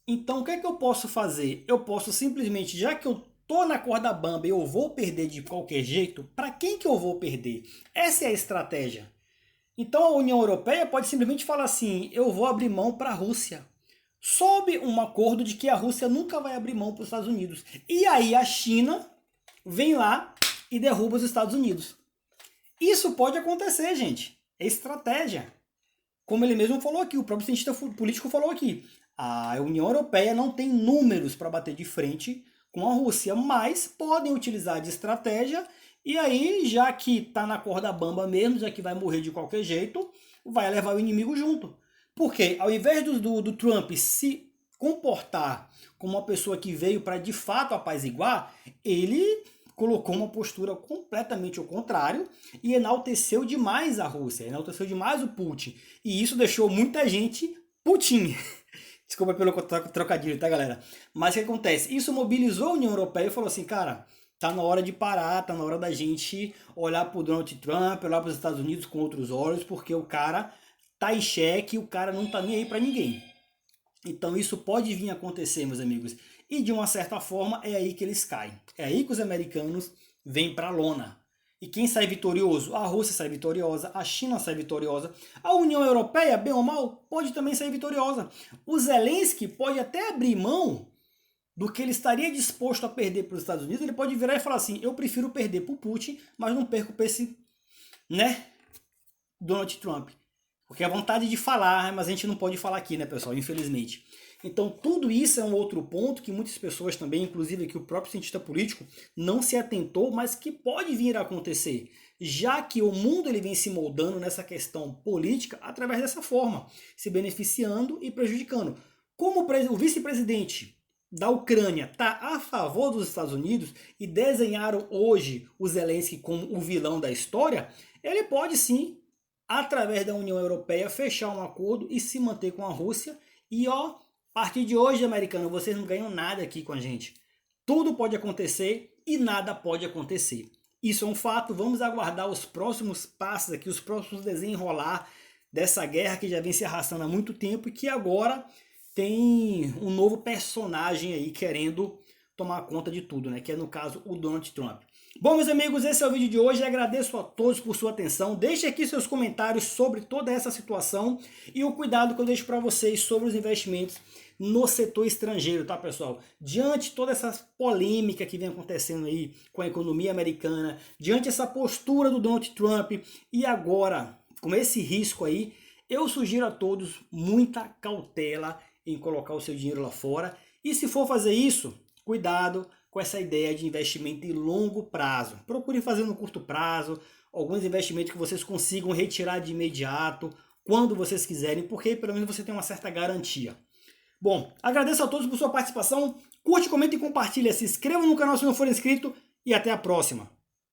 Então o que é que eu posso fazer? Eu posso simplesmente, já que eu tô na corda bamba e eu vou perder de qualquer jeito, para quem que eu vou perder? Essa é a estratégia. Então a União Europeia pode simplesmente falar assim, eu vou abrir mão para a Rússia. Sob um acordo de que a Rússia nunca vai abrir mão para os Estados Unidos. E aí a China vem lá e derruba os Estados Unidos. Isso pode acontecer, gente. É estratégia. Como ele mesmo falou aqui, o próprio cientista político falou aqui. A União Europeia não tem números para bater de frente com a Rússia, mas podem utilizar de estratégia e aí, já que está na corda bamba mesmo, já que vai morrer de qualquer jeito, vai levar o inimigo junto. Porque ao invés do Trump se comportar como uma pessoa que veio para de fato apaziguar, ele colocou uma postura completamente ao contrário e enalteceu demais a Rússia, enalteceu demais o Putin. E isso deixou muita gente Putin. Desculpa pelo trocadilho, tá, galera? Mas o que acontece? Isso mobilizou a União Europeia e falou assim, cara, tá na hora de parar, tá na hora da gente olhar pro Donald Trump, olhar para os Estados Unidos com outros olhos, porque o cara tá em xeque, o cara não tá nem aí para ninguém. Então isso pode vir a acontecer, meus amigos. E de uma certa forma é aí que eles caem. É aí que os americanos vêm para a lona. E quem sai vitorioso? A Rússia sai vitoriosa, a China sai vitoriosa, a União Europeia, bem ou mal, pode também sair vitoriosa. O Zelensky pode até abrir mão do que ele estaria disposto a perder para os Estados Unidos. Ele pode virar e falar assim, eu prefiro perder para o Putin, mas não perco para esse, Donald Trump. Porque a vontade de falar, mas a gente não pode falar aqui, pessoal, infelizmente. Então tudo isso é um outro ponto que muitas pessoas também, inclusive aqui o próprio cientista político, não se atentou, mas que pode vir a acontecer, já que o mundo ele vem se moldando nessa questão política através dessa forma, se beneficiando e prejudicando. Como o vice-presidente da Ucrânia está a favor dos Estados Unidos e desenharam hoje o Zelensky como o vilão da história, ele pode sim, através da União Europeia, fechar um acordo e se manter com a Rússia e a partir de hoje, americano, vocês não ganham nada aqui com a gente. Tudo pode acontecer e nada pode acontecer. Isso é um fato, vamos aguardar os próximos passos aqui, os próximos desenrolar dessa guerra que já vem se arrastando há muito tempo e que agora tem um novo personagem aí querendo tomar conta de tudo, que é no caso o Donald Trump. Bom, meus amigos, esse é o vídeo de hoje. Agradeço a todos por sua atenção. Deixe aqui seus comentários sobre toda essa situação e o cuidado que eu deixo para vocês sobre os investimentos no setor estrangeiro, tá, pessoal? Diante de toda essa polêmica que vem acontecendo aí com a economia americana, diante dessa postura do Donald Trump e agora com esse risco aí, eu sugiro a todos muita cautela em colocar o seu dinheiro lá fora. E se for fazer isso, cuidado com essa ideia de investimento em longo prazo. Procure fazer no curto prazo, alguns investimentos que vocês consigam retirar de imediato, quando vocês quiserem, porque pelo menos você tem uma certa garantia. Bom, agradeço a todos por sua participação, curte, comenta e compartilha, se inscreva no canal se não for inscrito e até a próxima.